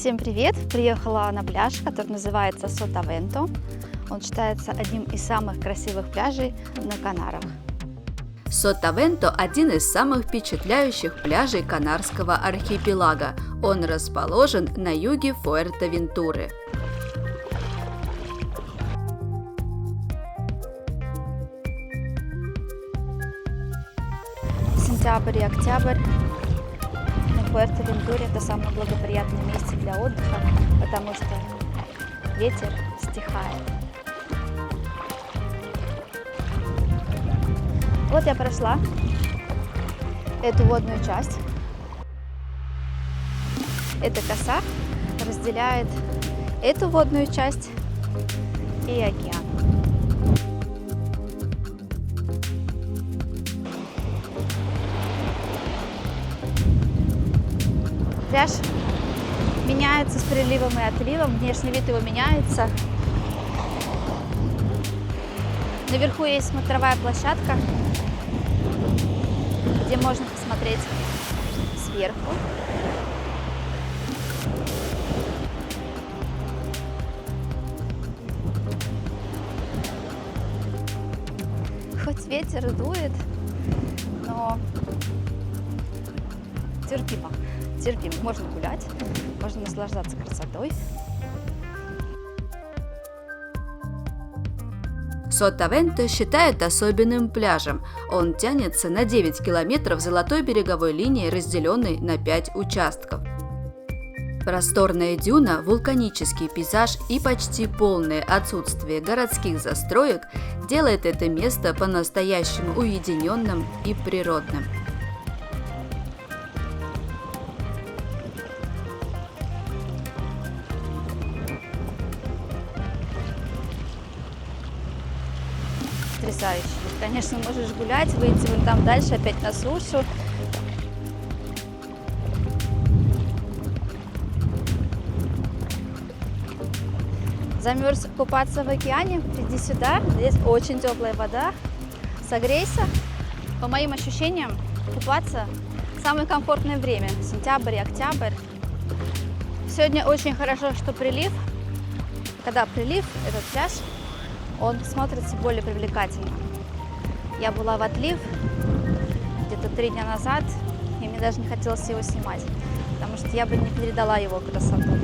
Всем привет! Приехала на пляж, который называется Сотавенто. Он считается одним из самых красивых пляжей на Канарах. Сотавенто – один из самых впечатляющих пляжей Канарского архипелага. Он расположен на юге Фуэртевентуры. Сентябрь и октябрь на Фуэртевентуре – это самое благоприятное место для отдыха, потому что ветер стихает. Вот я прошла эту водную часть. Эта коса разделяет эту водную часть и океан. Пляж меняется с приливом и отливом, внешний вид его меняется. Наверху есть смотровая площадка, где можно посмотреть сверху. Хоть ветер дует, но терпимо. Можно гулять, можно наслаждаться красотой. Сотавенто считают особенным пляжем. Он тянется на 9 километров золотой береговой линии, разделенной на 5 участков. Просторная дюна, вулканический пейзаж и почти полное отсутствие городских застроек делает это место по-настоящему уединенным и природным. Потрясающе. Конечно, можешь гулять, выйти вон там дальше, опять на сушу. Замерз купаться в океане? Иди сюда, здесь очень теплая вода. Согрейся. По моим ощущениям, купаться самое комфортное время – сентябрь и октябрь. Сегодня очень хорошо, что прилив. Когда прилив, этот пляж, он смотрится более привлекательно. Я была в отлив где-то 3 дня назад, и мне даже не хотелось его снимать, потому что я бы не передала его красоту.